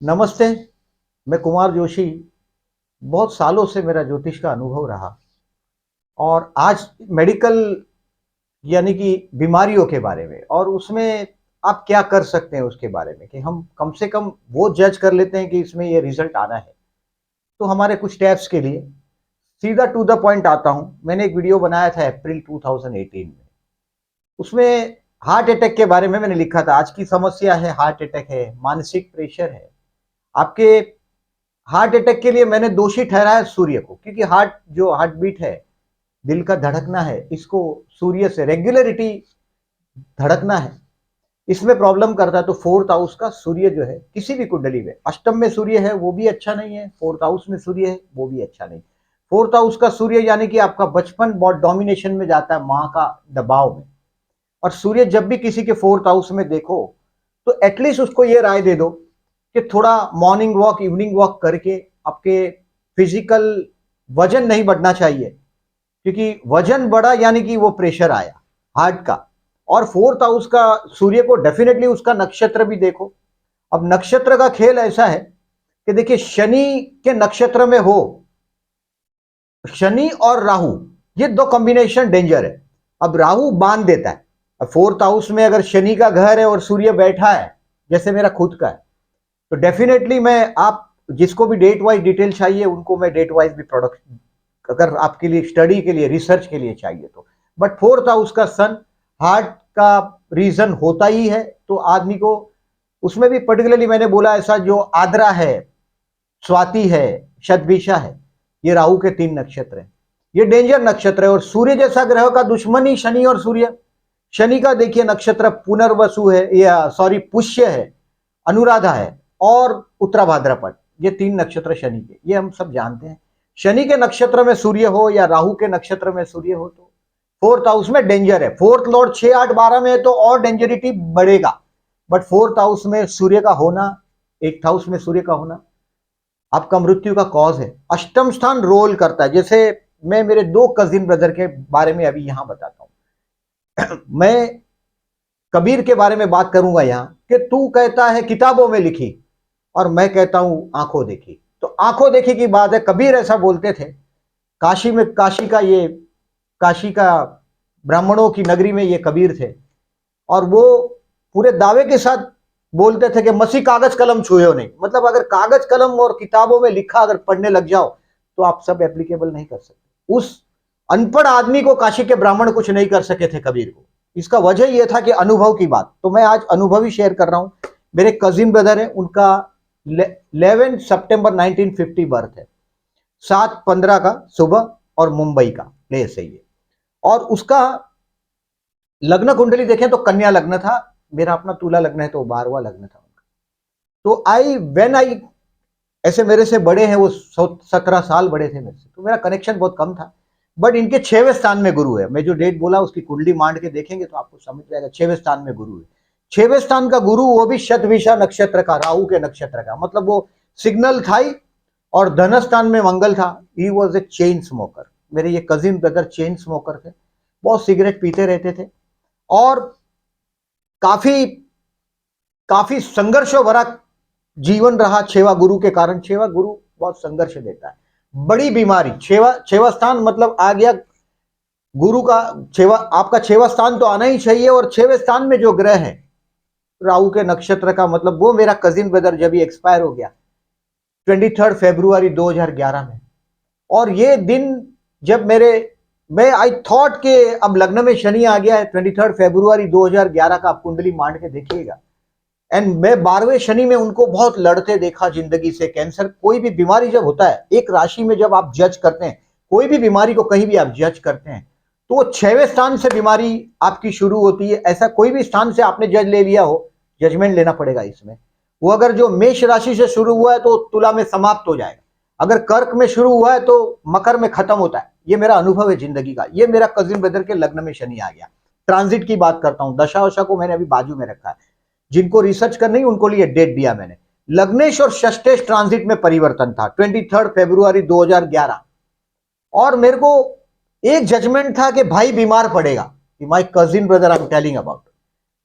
नमस्ते। मैं कुमार जोशी। बहुत सालों से मेरा ज्योतिष का अनुभव रहा और आज मेडिकल यानी कि बीमारियों के बारे में और उसमें आप क्या कर सकते हैं उसके बारे में कि हम कम से कम वो जज कर लेते हैं कि इसमें ये रिजल्ट आना है। तो हमारे कुछ स्टेप्स के लिए सीधा टू द पॉइंट आता हूं। मैंने एक वीडियो बनाया था अप्रैल 2018 में। उसमें हार्ट अटैक के बारे में मैंने लिखा था। आज की समस्या है हार्ट अटैक है, मानसिक प्रेशर है आपके। हार्ट अटैक के लिए मैंने दोषी ठहराया सूर्य को, क्योंकि हार्ट बीट है, दिल का धड़कना है, इसको सूर्य से रेगुलरिटी धड़कना है, इसमें प्रॉब्लम करता है। तो फोर्थ हाउस का सूर्य जो है किसी भी कुंडली में, अष्टम में सूर्य है वो भी अच्छा नहीं है, फोर्थ हाउस में सूर्य है वो भी अच्छा नहीं। फोर्थ हाउस का सूर्य यानी कि आपका बचपन बहुत डोमिनेशन में जाता है, मां का दबाव में। और सूर्य जब भी किसी के फोर्थ हाउस में देखो तो एटलीस्ट उसको ये राय दे दो कि थोड़ा मॉर्निंग वॉक इवनिंग वॉक करके आपके फिजिकल वजन नहीं बढ़ना चाहिए, क्योंकि वजन बढ़ा यानी कि वो प्रेशर आया हार्ट का। और फोर्थ हाउस का सूर्य को डेफिनेटली उसका नक्षत्र भी देखो। अब नक्षत्र का खेल ऐसा है कि देखिए, शनि के नक्षत्र में हो, शनि और राहु, ये दो कॉम्बिनेशन डेंजर है। अब राहु बांध देता है। अब फोर्थ हाउस में अगर शनि का घर है और सूर्य बैठा है, जैसे मेरा खुद का है, तो डेफिनेटली मैं, आप जिसको भी डेट वाइज डिटेल चाहिए उनको मैं डेट वाइज भी प्रोडक्ट, अगर आपके लिए स्टडी के लिए रिसर्च के लिए चाहिए तो। बट फोर्थ हाउस का सन हार्ट का रीजन होता ही है, तो आदमी को उसमें भी पर्टिकुलरली मैंने बोला ऐसा, जो आद्रा है, स्वाति है, शतभिषा है, ये राहु के तीन नक्षत्र हैं। ये डेंजर नक्षत्र है और सूर्य जैसा ग्रह का दुश्मन ही शनि और सूर्य। शनि का देखिए नक्षत्र पुनर्वसु है, या सॉरी पुष्य है, अनुराधा है और उत्तरा भाद्रपद, ये तीन नक्षत्र शनि के, ये हम सब जानते हैं। शनि के नक्षत्र में सूर्य हो या राहु के नक्षत्र में सूर्य हो तो फोर्थ हाउस में डेंजर है। फोर्थ लॉर्ड 6 8 12 में है तो और डेंजरिटी बढ़ेगा। बट फोर्थ हाउस में सूर्य का होना, एट्थ हाउस में सूर्य का होना आपका मृत्यु का कॉज है। अष्टम स्थान रोल करता है। जैसे मैं मेरे दो कजिन ब्रदर के बारे में अभी यहां बताता हूं। मैं कबीर के बारे में बात करूंगा यहां कि तू कहता है किताबों में लिखी और मैं कहता हूं आंखों देखी। तो आंखों देखी की बात है, कबीर ऐसा बोलते थे। काशी में, काशी का ब्राह्मणों की नगरी में ये कबीर थे और वो पूरे दावे के साथ बोलते थे कि मसी कागज कलम छुए हो नहीं। मतलब अगर कागज कलम और किताबों में लिखा अगर पढ़ने लग जाओ तो आप सब एप्लीकेबल नहीं कर सकते। उस अनपढ़ आदमी को काशी के ब्राह्मण कुछ नहीं कर सके थे कबीर को। इसका वजह यह था कि अनुभव की बात। तो मैं आज अनुभव ही शेयर कर रहा हूं। मेरे कजिन ब्रदर है, उनका 11 सितंबर 1950 बर्थ है, 7:15 का सुबह और मुंबई का प्लेस है ये। और उसका लग्न कुंडली देखें तो कन्या लग्न था, मेरा अपना तुला लग्न है तो 12वां लग्न था उनका। तो आई ऐसे मेरे से बड़े हैं वो, 17 साल बड़े थे मेरे से, तो मेरा कनेक्शन बहुत कम था। बट इनके 6वें स्थान में गुरु है। मैं जो डेट बोला उसकी कुंडली मांड के देखेंगे तो आपको समझ जाएगा, 6वें स्थान में गुरु है। 6वें स्थान का गुरु, वो भी शतभिषा नक्षत्र का, राहु के नक्षत्र का, मतलब वो सिग्नल था ही। और धन स्थान में मंगल था। He was a chain smoker. मेरे ये कजिन ब्रदर चेन स्मोकर थे, बहुत सिगरेट पीते रहते थे और काफी काफी संघर्षों भरा जीवन रहा। छेवा गुरु के कारण, छेवा गुरु बहुत संघर्ष देता है, बड़ी बीमारी। छेवा स्थान मतलब आ गया गुरु का छेवा, आपका छेवा स्थान तो आना ही चाहिए। और 6वें स्थान में जो ग्रह है राहु के नक्षत्र का, मतलब वो मेरा कजिन ब्रदर जब एक्सपायर हो गया 23 फरवरी 2011 में। और ये दिन जब मैं आई थॉट के अब लग्न में शनि आ गया है, 23 फरवरी 2011 का आप कुंडली मांड के देखिएगा। एंड मैं 12वें शनि में उनको बहुत लड़ते देखा जिंदगी से। कैंसर, कोई भी बीमारी जब होता है एक राशि में, जब आप जज करते हैं कोई भी बीमारी को, कहीं भी आप जज करते हैं तो वो 6वें स्थान से बीमारी आपकी शुरू होती है। ऐसा कोई भी स्थान से आपने जज ले लिया हो, जजमेंट लेना पड़ेगा इसमें। वो अगर जो मेष राशि से शुरू हुआ है तो तुला में समाप्त हो जाएगा, अगर कर्क में शुरू हुआ है तो मकर में खत्म होता है। ये मेरा अनुभव है जिंदगी का। ये मेरा कजिन ब्रदर के लग्न में शनि आ गया। ट्रांजिट की बात करता हूं, दशा वशा को मैंने अभी बाजू में रखा है, जिनको रिसर्च करनी उनको लिए डेट दिया मैंने। लग्नेश और षष्ठेश ट्रांजिट में परिवर्तन था 23 फरवरी 2011। और मेरे को एक जजमेंट था कि भाई बीमार पड़ेगा, my cousin brother I am telling about,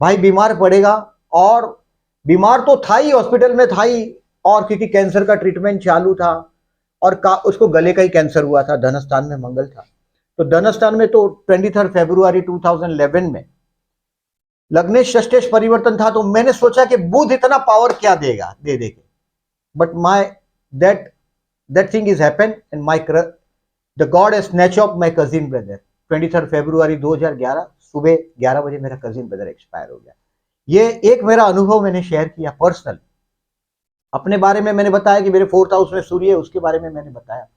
भाई बीमार पड़ेगा। और बीमार तो था ही, हॉस्पिटल में था ही, और क्योंकि कैंसर का ट्रीटमेंट चालू था और उसको गले का ही कैंसर हुआ था, धनस्थान में मंगल था। तो धनस्थान में तो 23 फरवरी 2011 में लग्नेश षष्ठेश परिवर्तन था। तो मैंने सोचा कि बुध इतना पावर क्या देगा, दे देगा, but my that thing is happen and my the God has snatch of my cousin brother. 23 फरवरी 2011 सुबह 11 बजे मेरा कजिन ब्रदर एक्सपायर हो गया। ये एक मेरा अनुभव मैंने शेयर किया पर्सनल। अपने बारे में मैंने बताया कि मेरे 4th हाउस में सूर्य है, उसके बारे में मैंने बताया।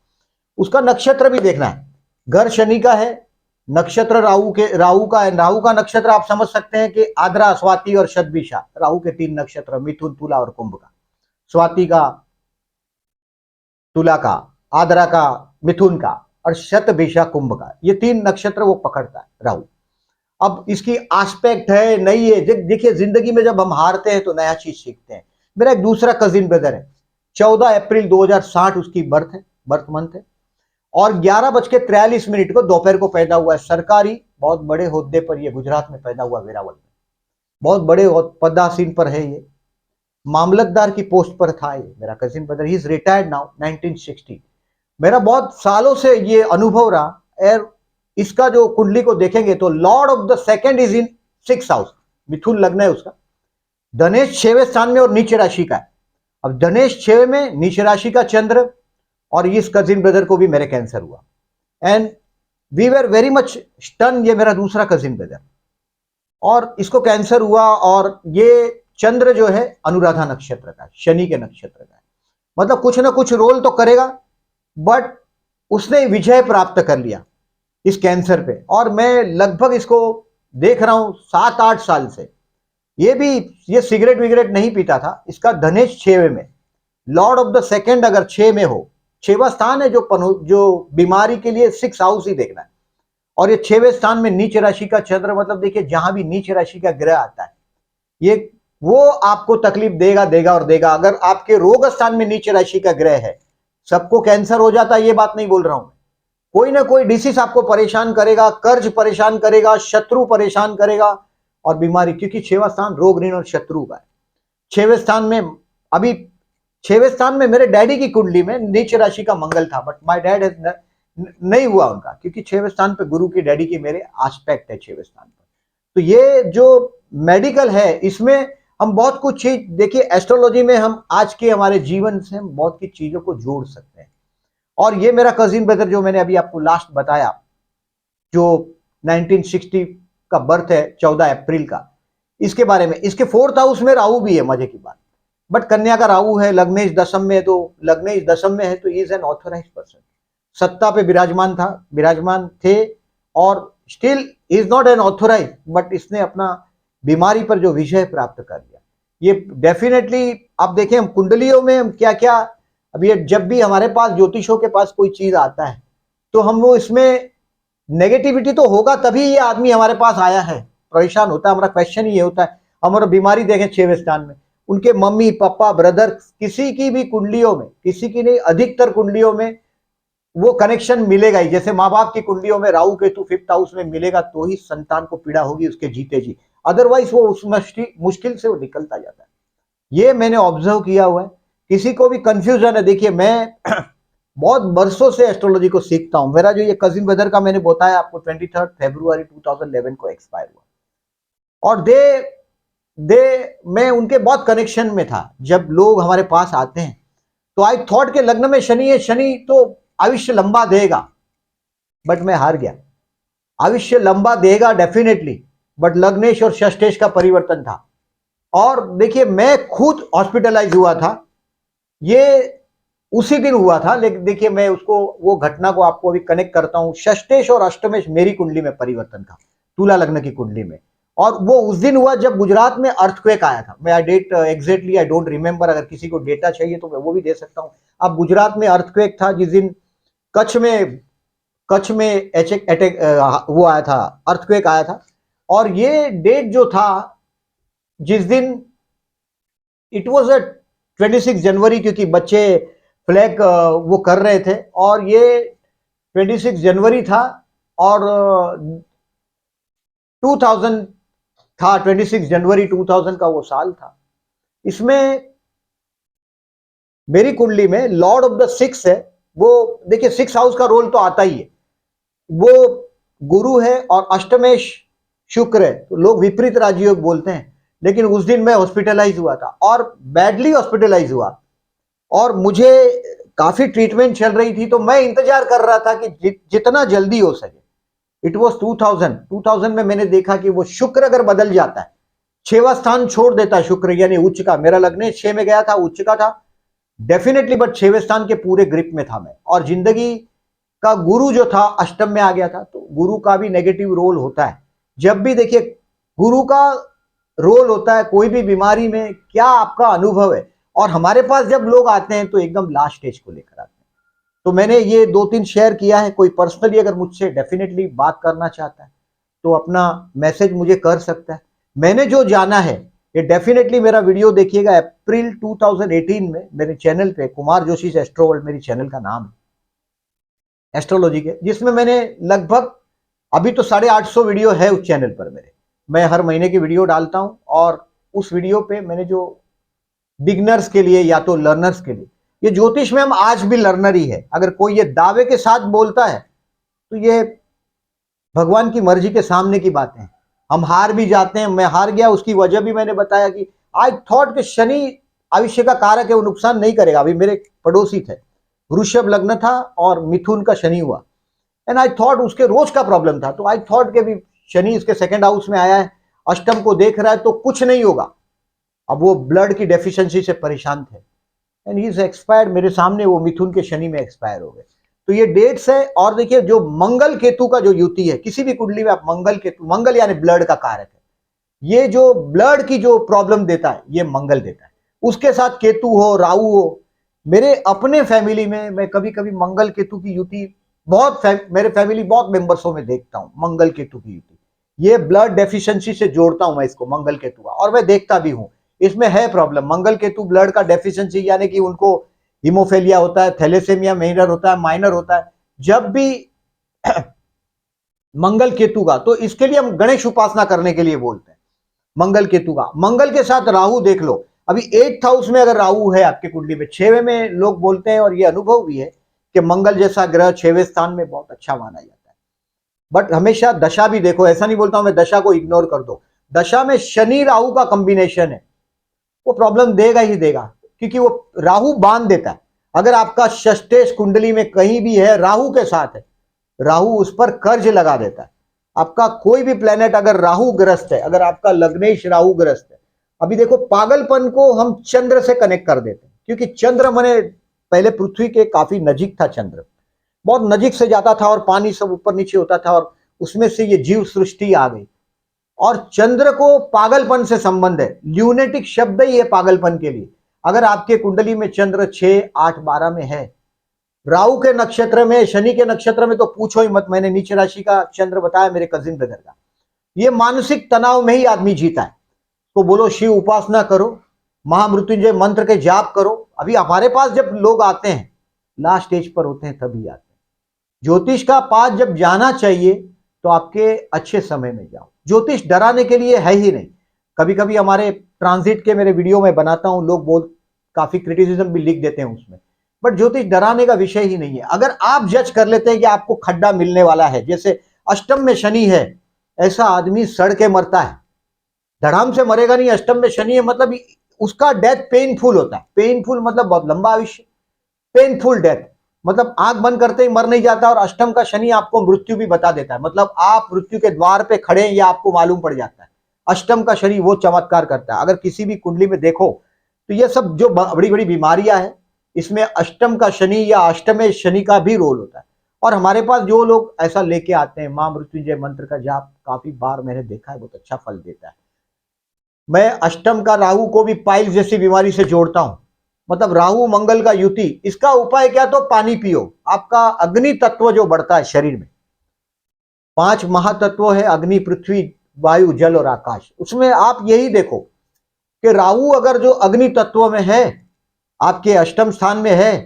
उसका नक्षत्र भी देखना है, घर शनि का है, नक्षत्र राहु का है। राहु का नक्षत्र आप समझ सकते हैं कि आद्रा, स्वाति और शतभिषा, राहु के 3 नक्षत्र, मिथुन, तुला और कुंभ का, स्वाति का, तुला का, आद्रा का, मिथुन का और शतभिषा कुंभ का, ये 3 नक्षत्र वो पकड़ता है राहु। अब इसकी आस्पेक्ट है नहीं है, देखिए जिंदगी में जब हम हारते हैं तो नया चीज सीखते हैं। मेरा एक दूसरा कजिन ब्रदर है, 14 अप्रैल 2060 उसकी बर्थ मंथ है और 11:43 को दोपहर को पैदा हुआ है। सरकारी बहुत बड़े होद्दे पर, ये गुजरात में पैदा हुआ, वेरावल में बहुत बड़े पदासीन पर है ये, मामलतदार की पोस्ट पर था ये मेरा cousin brother. He is retired now 1960। मेरा बहुत सालों से ये अनुभव रहा। इसका जो कुंडली को देखेंगे तो lord of the second is in 6th house, मिथुन लग्न है उसका। धनेश 6वें स्थान में और नीच राशि का है। अब धनेश 6 में, नीच राशि का चंद्र, और इस कजिन ब्रदर को भी मेरे कैंसर हुआ and we were very much stun. ये मेरा दूसरा कजिन ब्रदर और इसको कैंसर हुआ और ये चंद्र जो है अनुराधा नक्षत्र का, शनि के नक्षत्र का है। मतलब कुछ ना कुछ रोल तो करेगा, बट उसने विजय प्राप्त कर लिया इस कैंसर पे। और मैं लगभग इसको देख रहा हूं 7-8 साल से। ये सिगरेट विगरेट नहीं पीता था। इसका धनेश 6वें में, लॉर्ड ऑफ द सेकंड अगर 6 में हो, 6वां स्थान है जो बीमारी के लिए 6th हाउस ही देखना है। और ये 6वें स्थान में नीच राशि का चंद्र, मतलब देखिए जहां भी नीच राशि का ग्रह आता है ये वो आपको तकलीफ देगा और देगा। अगर आपके रोग स्थान में नीच राशि का ग्रह है, सबको कैंसर हो जाता है ये बात नहीं बोल रहा हूं, कोई ना कोई डिसीज आपको परेशान करेगा, कर्ज परेशान करेगा, शत्रु परेशान करेगा और बीमारी, क्योंकि 6वां स्थान रोग ऋण और शत्रु का है। 6वें स्थान में अभी 6वें स्थान में मेरे डैडी की कुंडली में नीच राशि का मंगल था, बट माय डैड नहीं हुआ उनका, क्योंकि 6वें स्थान पे गुरु की, डैडी की मेरे आस्पेक्ट है 6वें स्थान पर। तो ये जो मेडिकल है इसमें हम बहुत कुछ चीज, देखिए एस्ट्रोलॉजी में हम आज के हमारे जीवन से हम बहुत की चीजों को जोड़ सकते हैं। और ये मेरा कजिन ब्रदर जो मैंने अभी आपको लास्ट बताया, जो 1960 का बर्थ है, 14 अप्रैल का, इसके बारे में, इसके 4th हाउस में राहु भी है, मजे की बात। बट कन्या का राहु है, लग्नेश दशम में, तो लग्नेश दशम में है तो इज एन ऑथोराइज्ड पर्सन, सत्ता पे विराजमान थे और still is not an authorise, but इसने अपना बीमारी पर जो विजय प्राप्त कर लिया। ये डेफिनेटली आप देखें हम कुंडलियों में हम क्या क्या, अब ये जब भी हमारे पास ज्योतिषों के पास कोई चीज आता है तो हम वो इसमें नेगेटिविटी तो होगा तभी ये आदमी हमारे पास आया है, परेशान होता है। हमारा क्वेश्चन ही ये होता है, हमारा बीमारी देखें 6वें स्थान में, उनके मम्मी पापा ब्रदर, किसी की भी कुंडलियों में, किसी की नहीं अधिकतर कुंडलियों में वो कनेक्शन मिलेगा ही। जैसे माँ बाप की कुंडलियों में राहु केतु 5th हाउस में मिलेगा तो ही संतान को पीड़ा होगी उसके जीते जी, अदरवाइज वो उस मुश्किल से वो निकलता जाता है। ये मैंने ऑब्जर्व किया हुआ है। किसी को भी कंफ्यूजन है, देखिए मैं बहुत बरसों से एस्ट्रोलॉजी को सीखता हूं। मेरा जो ये कजिन ब्रदर का मैंने बताया आपको 23 फरवरी 2011 को एक्सपायर हुआ और मैं उनके बहुत कनेक्शन में था। जब लोग हमारे पास आते हैं तो आई थॉट के लग्न में शनि है, शनि तो आयुष्य लंबा देगा, बट मैं हार गया। आयुष्य लंबा देगा डेफिनेटली, बट लग्नेश और षष्ठेश का परिवर्तन था। और देखिए मैं खुद हॉस्पिटलाइज हुआ था, ये उसी दिन हुआ था। लेकिन देखिए मैं उसको, वो घटना को आपको अभी कनेक्ट करता हूं। षष्ठेश और अष्टमेश मेरी कुंडली में परिवर्तन था, तुला लग्न की कुंडली में, और वो उस दिन हुआ जब गुजरात में अर्थक्वेक आया था। मैं date exactly I don't remember, अगर किसी को डेटा चाहिए तो मैं वो भी दे सकता हूं। अब गुजरात में अर्थक्वेक था जिस दिन कच्छ में अटैक वो आया था, अर्थक्वेक आया था। और ये डेट जो था जिस दिन, इट वाज अ 26 जनवरी, क्योंकि बच्चे फ्लैग वो कर रहे थे और ये 26 जनवरी था और 2000 था, 26 जनवरी 2000 का वो साल था। इसमें मेरी कुंडली में लॉर्ड ऑफ द सिक्स है, वो देखिए सिक्स हाउस का रोल तो आता ही है, वो गुरु है और अष्टमेश शुक्र है, तो लोग विपरीत राजयोग बोलते हैं। लेकिन उस दिन मैं हॉस्पिटलाइज हुआ था और बैडली हॉस्पिटलाइज हुआ और मुझे काफी ट्रीटमेंट चल रही थी, तो मैं इंतजार कर रहा था कि जितना जल्दी हो सके। इट वॉज 2000 में मैंने देखा कि वो शुक्र अगर बदल जाता है, 6वां स्थान छोड़ देता है शुक्र, यानी उच्च का, मेरा लग्न 6 में गया था, उच्च का था डेफिनेटली, बट 6वें स्थान के पूरे ग्रिप में था मैं। और जिंदगी का गुरु जो था अष्टम में आ गया था, तो गुरु का भी नेगेटिव रोल होता है। जब भी देखिए गुरु का रोल होता है कोई भी बीमारी में, क्या आपका अनुभव है। और हमारे पास जब लोग आते हैं तो एकदम लास्ट स्टेज को लेकर आते हैं। तो मैंने ये 2-3 शेयर किया है। कोई पर्सनली अगर मुझसे डेफिनेटली बात करना चाहता है तो अपना मैसेज मुझे कर सकता है। मैंने जो जाना है ये डेफिनेटली मेरा वीडियो देखिएगा अप्रैल 2018 में मेरे चैनल पे, कुमार जोशी एस्ट्रो वर्ल्ड मेरी चैनल का नाम है एस्ट्रोलॉजी के, जिसमें मैंने लगभग अभी तो 850 वीडियो है उस चैनल पर मेरे। मैं हर महीने की वीडियो डालता हूं और उस वीडियो पे मैंने जो बिगनर्स के लिए या तो लर्नर्स के लिए, ये ज्योतिष में हम आज भी लर्नर ही है। अगर कोई ये दावे के साथ बोलता है तो ये भगवान की मर्जी के सामने की बातें हैं। हम हार भी जाते हैं, मैं हार गया, उसकी वजह भी मैंने बताया कि आई थॉट कि शनि आयुष्य का कारक है, वो नुकसान नहीं करेगा। अभी मेरे पड़ोसी थे, वृषभ लग्न था और मिथुन का शनि हुआ, एंड आई थॉट उसके रोज का प्रॉब्लम था, तो आई थॉट के भी शनि इसके सेकंड हाउस में आया है, अष्टम को देख रहा है तो कुछ नहीं होगा। अब वो ब्लड की डेफिशिएंसी से परेशान थे एंड ही इज एक्सपायर्ड मेरे सामने, वो मिथुन के शनि में एक्सपायर हो गए। तो ये डेट्स है। और देखिए जो मंगल केतु का जो युति है, किसी भी कुंडली में आप मंगल केतु, मंगल यानी ब्लड का कारक है, ये जो ब्लड की जो प्रॉब्लम देता है ये मंगल देता है। उसके साथ केतु हो, राहु हो, मेरे अपने फैमिली में मैं कभी कभी मंगल केतु की युति मेरे फैमिली बहुत मेंबर्सों में देखता हूं, मंगल केतु की युति। ये ब्लड डेफिशिएंसी से जोड़ता हूं मैं इसको, मंगल केतु का, और मैं देखता भी हूं इसमें है प्रॉब्लम। मंगल केतु ब्लड का डेफिशिएंसी यानी कि उनको हिमोफेलिया होता है, थैलेसेमिया मेजर होता है, माइनर होता है। जब भी मंगल केतु का, तो इसके लिए हम गणेश उपासना करने के लिए बोलते हैं मंगल केतु का। मंगल के साथ राहु देख लो, अभी 8th हाउस में अगर राहु है आपके कुंडली में, 6वें में लोग बोलते हैं और ये अनुभव भी है कि मंगल जैसा ग्रह 6वें स्थान में बहुत अच्छा माना जाता है। बट हमेशा दशा भी देखो, ऐसा नहीं बोलता हूं मैं दशा को इग्नोर कर दो, दशा में शनि राहु का कॉम्बिनेशन है, वो प्रॉब्लम देगा ही देगा, क्योंकि वो राहु बांध देता है। अगर आपका षष्ठेश कुंडली में कहीं भी है, राहु के साथ है, राहु उस पर कर्ज लगा देता है। आपका कोई भी प्लेनेट अगर राहु ग्रस्त है, अगर आपका लग्नेश राहु ग्रस्त है, अभी देखो पागलपन को हम चंद्र से कनेक्ट कर देते हैं, क्योंकि चंद्र माने पहले पृथ्वी के काफी नजीक था, चंद्र बहुत नजीक से जाता था और पानी सब ऊपर नीचे होता था और उसमें से ये जीव सृष्टि आ गई। और चंद्र को पागलपन से संबंध है, ल्यूनेटिक शब्द ही है पागलपन के लिए। अगर आपके कुंडली में चंद्र 6, 8, 12 में है, राहु के नक्षत्र में, शनि के नक्षत्र में, तो पूछो ही मत। मैंने नीच राशि का चंद्र बताया मेरे कजिन ब्रदर का, ये मानसिक तनाव में ही आदमी जीता है। तो बोलो शिव उपासना करो, महामृत्युंजय मंत्र के जाप करो। अभी हमारे पास जब लोग आते हैं लास्ट स्टेज पर होते हैं तभी आते हैं। ज्योतिष का पास जब जाना चाहिए तो आपके अच्छे समय में जाओ, ज्योतिष डराने के लिए है ही नहीं। कभी कभी हमारे ट्रांजिट के मेरे वीडियो में बनाता हूं, लोग बोल काफी क्रिटिसिज्म भी लिख देते हैं उसमें, बट ज्योतिष डराने का विषय ही नहीं है। अगर आप जज कर लेते हैं कि आपको खड्डा मिलने वाला है, जैसे अष्टम में शनि है, ऐसा आदमी सड़ के मरता है, धड़ाम से मरेगा नहीं। अष्टम में शनि है मतलब उसका डेथ पेनफुल होता है, पेनफुल मतलब बहुत लंबा आयुष्य, पेनफुल डेथ मतलब आंख बंद करते ही मर नहीं जाता। और अष्टम का शनि आपको मृत्यु भी बता देता है, मतलब आप मृत्यु के द्वार पे खड़े हैं, या आपको मालूम पड़ जाता है। अष्टम का शनि वो चमत्कार करता है। अगर किसी भी कुंडली में देखो तो ये सब जो बड़ी बड़ी बीमारियां हैं, इसमें अष्टम का शनि या अष्टमे शनि का भी रोल होता है। और हमारे पास जो लोग ऐसा लेके आते हैं, मां मृत्युंजय मंत्र का जाप काफी बार मैंने देखा है, बहुत अच्छा फल देता है। मैं अष्टम का राहु को भी पाइल्स जैसी बीमारी से जोड़ता हूं, मतलब राहु मंगल का युति। इसका उपाय क्या, तो पानी पियो, आपका अग्नि तत्व जो बढ़ता है शरीर में। 5 महातत्व है, अग्नि, पृथ्वी, वायु, जल और आकाश। उसमें आप यही देखो कि राहु अगर जो अग्नि तत्व में है, आपके अष्टम स्थान में है,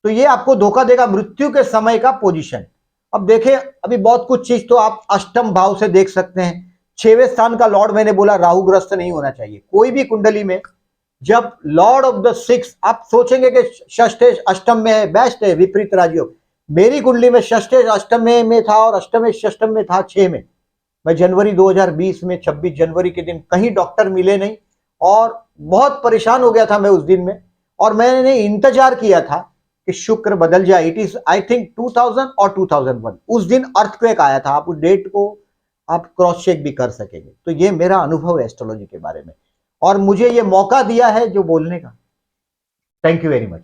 तो ये आपको धोखा देगा मृत्यु के समय का पोजीशन। अब देखें, अभी बहुत कुछ चीज तो आप अष्टम भाव से देख सकते हैं। 6वें स्थान का लॉर्ड मैंने बोला राहुग्रस्त नहीं होना चाहिए। कोई भी कुंडली में जब लॉर्ड ऑफ द सिक्स, आप सोचेंगे कि षष्ठेश अष्टम में है, बेस्ट है विपरीत राजयोग। मेरी कुंडली में षष्ठेश अष्टम में था और अष्टमेश षष्टम में था 6 में। मैं जनवरी 2020 में 26 जनवरी के दिन कहीं डॉक्टर मिले नहीं और बहुत परेशान हो गया था मैं उस दिन में। और मैंने इंतजार किया था कि शुक्र बदल जाए। इट इज आई थिंक 2000 और 2001 उस दिन अर्थक्वेक आया था। आप उस डेट को आप क्रॉस चेक भी कर सकेंगे। तो ये मेरा अनुभव है एस्ट्रोलॉजी के बारे में और मुझे ये मौका दिया है जो बोलने का। Thank you very much.